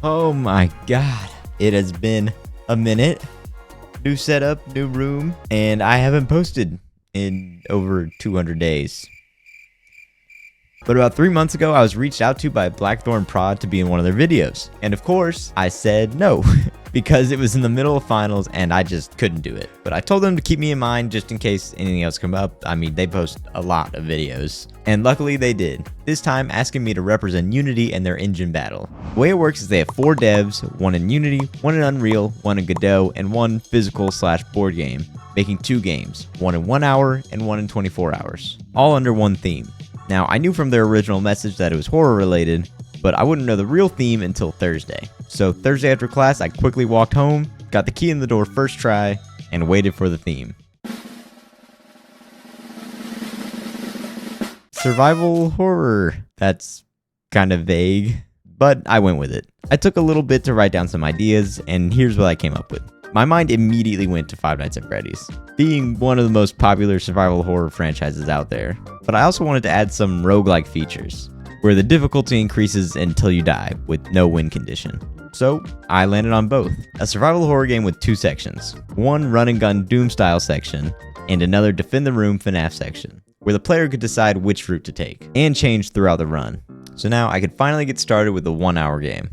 Oh my god. It has been a minute. New setup, new room, and I haven't posted in over 200 days. But about 3 months ago, I was reached out to by blackthornprods to be in one of their videos. And of course, I said no, because it was in the middle of finals and I just couldn't do it. But I told them to keep me in mind just in case anything else come up. I mean, they post a lot of videos. And luckily they did. This time asking me to represent Unity and their engine battle. The way it works is they have 4 devs, one in Unity, one in Unreal, one in Godot, and one physical/board game, making 2 games, one in 1 hour and one in 24 hours, all under one theme. Now, I knew from their original message that it was horror related, but I wouldn't know the real theme until Thursday. So Thursday after class, I quickly walked home, got the key in the door first try, and waited for the theme. Survival horror. That's kind of vague, but I went with it. I took a little bit to write down some ideas, and here's what I came up with. My mind immediately went to Five Nights at Freddy's, being one of the most popular survival horror franchises out there. But I also wanted to add some roguelike features, where the difficulty increases until you die, with no win condition. So I landed on both. A survival horror game with 2 sections, one run and gun Doom style section, and another defend the room FNAF section, where the player could decide which route to take, and change throughout the run. So now I could finally get started with the 1-hour game.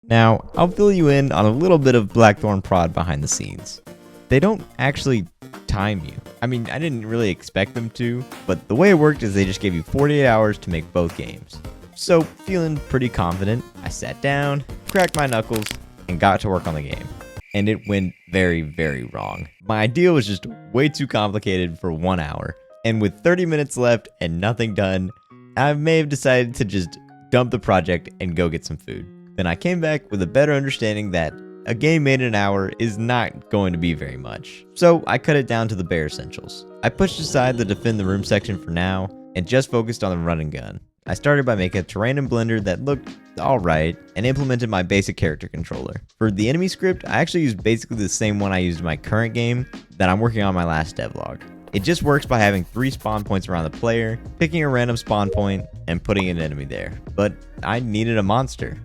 Now, I'll fill you in on a little bit of blackthornprod behind the scenes. They don't actually time you. I mean, I didn't really expect them to, but the way it worked is they just gave you 48 hours to make both games. So, feeling pretty confident, I sat down, cracked my knuckles, and got to work on the game. And it went very, very wrong. My idea was just way too complicated for 1 hour. And with 30 minutes left and nothing done, I may have decided to just dump the project and go get some food. Then I came back with a better understanding that a game made in an hour is not going to be very much. So I cut it down to the bare essentials. I pushed aside the defend the room section for now and just focused on the run and gun. I started by making a terrain in Blender that looked alright and implemented my basic character controller. For the enemy script, I actually used basically the same one I used in my current game that I'm working on my last devlog. It just works by having 3 spawn points around the player, picking a random spawn point, and putting an enemy there. But I needed a monster.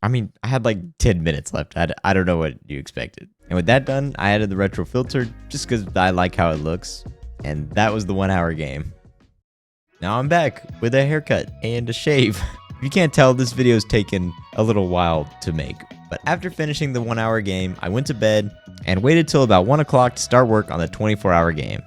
I mean, I had like 10 minutes left. I don't know what you expected. And with that done, I added the retro filter just because I like how it looks. And that was the 1-hour game. Now I'm back with a haircut and a shave. If you can't tell, this video's taken a little while to make. But after finishing the 1-hour game, I went to bed and waited till about 1 o'clock to start work on the 24-hour game.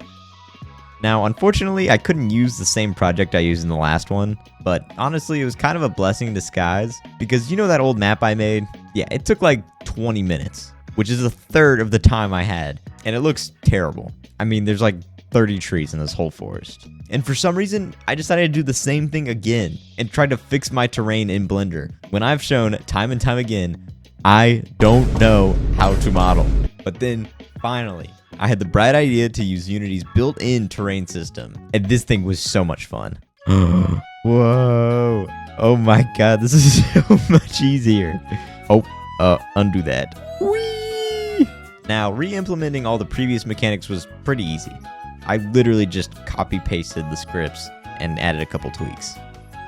Now, unfortunately, I couldn't use the same project I used in the last one, but honestly, it was kind of a blessing in disguise, because you know that old map I made? Yeah, it took like 20 minutes, which is a third of the time I had, and it looks terrible. I mean, there's like 30 trees in this whole forest. And for some reason, I decided to do the same thing again, and try to fix my terrain in Blender, when I've shown time and time again, I don't know how to model. But then, finally, I had the bright idea to use Unity's built-in terrain system, and this thing was so much fun. Whoa. Oh my god, this is so much easier. Oh, undo that. Whee! Now, re-implementing all the previous mechanics was pretty easy. I literally just copy-pasted the scripts and added a couple tweaks.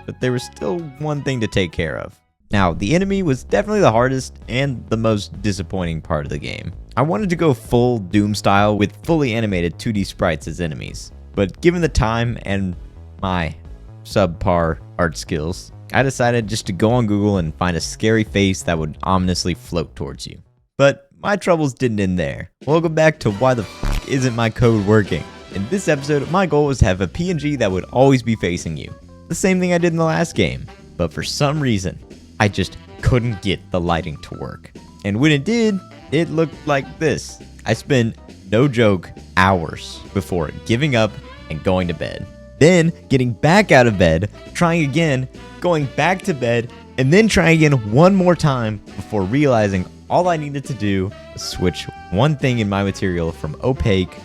But there was still one thing to take care of. Now, the enemy was definitely the hardest and the most disappointing part of the game. I wanted to go full Doom style with fully animated 2D sprites as enemies, but given the time and my subpar art skills, I decided just to go on Google and find a scary face that would ominously float towards you. But my troubles didn't end there. Welcome back to why the f isn't my code working. In this episode, my goal was to have a PNG that would always be facing you. The same thing I did in the last game, but for some reason, I just couldn't get the lighting to work. And when it did, it looked like this. I spent, no joke, hours before giving up and going to bed. Then getting back out of bed, trying again, going back to bed, and then trying again one more time before realizing all I needed to do was switch one thing in my material from opaque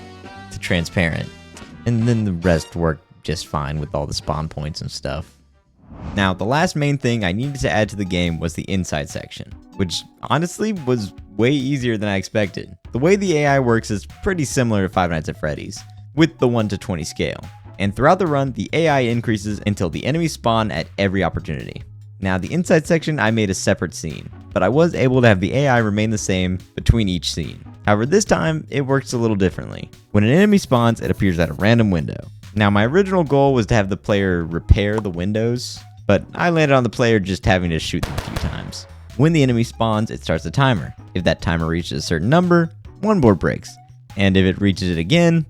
to transparent. And then the rest worked just fine with all the spawn points and stuff. Now, the last main thing I needed to add to the game was the inside section, which honestly was way easier than I expected. The way the AI works is pretty similar to Five Nights at Freddy's, with the 1 to 20 scale. And throughout the run, the AI increases until the enemies spawn at every opportunity. Now, the inside section I made a separate scene, but I was able to have the AI remain the same between each scene. However, this time, it works a little differently. When an enemy spawns, it appears at a random window. Now, my original goal was to have the player repair the windows, but I landed on the player just having to shoot them a few times. When the enemy spawns, it starts a timer. If that timer reaches a certain number, one board breaks. And if it reaches it again...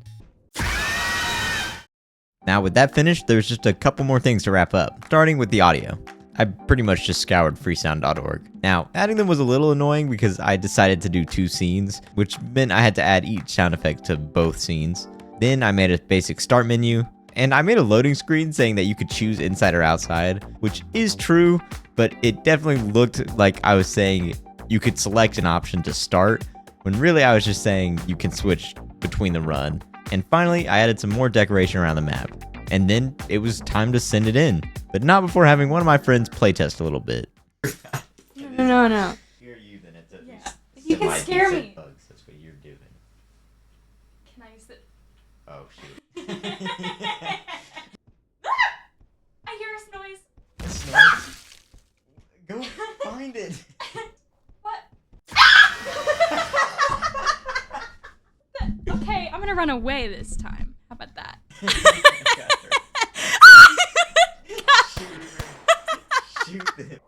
Now, with that finished, there's just a couple more things to wrap up, starting with the audio. I pretty much just scoured freesound.org. Now, adding them was a little annoying because I decided to do 2 scenes, which meant I had to add each sound effect to both scenes. Then I made a basic start menu, and I made a loading screen saying that you could choose inside or outside, which is true, but it definitely looked like I was saying you could select an option to start, when really I was just saying you can switch between the run. And finally, I added some more decoration around the map. And then it was time to send it in, but not before having one of my friends playtest a little bit. No. Hear you, then it's you can scare me. Bugs. That's what you're doing. Can I use it? Oh, shoot. I hear a noise. Go find it. What? Okay, I'm gonna run away this time. How about that? Shoot them.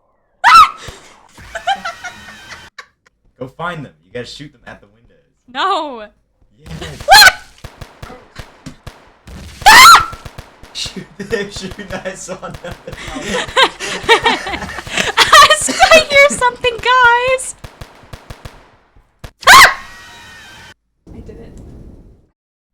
Go find them. You gotta shoot them at the windows. No. Yes. Shoot them. Shoot. I saw nothing. I hear something, guys. I did it.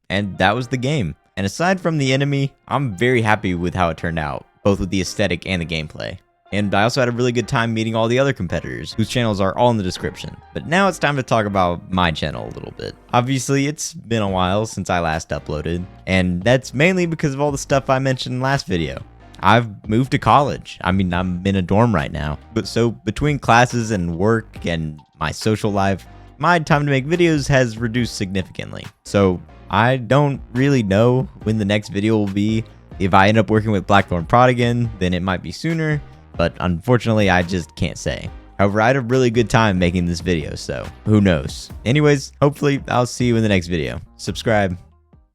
And that was the game. And aside from the enemy, I'm very happy with how it turned out, both with the aesthetic and the gameplay. And I also had a really good time meeting all the other competitors, whose channels are all in the description. But now it's time to talk about my channel a little bit. Obviously, it's been a while since I last uploaded, and that's mainly because of all the stuff I mentioned in the last video. I've moved to college. I mean, I'm in a dorm right now. But so between classes and work and my social life, my time to make videos has reduced significantly. So I don't really know when the next video will be. If I end up working with blackthornprods again, then it might be sooner, but unfortunately I just can't say. However, I had a really good time making this video, so who knows. Anyways, hopefully I'll see you in the next video. Subscribe.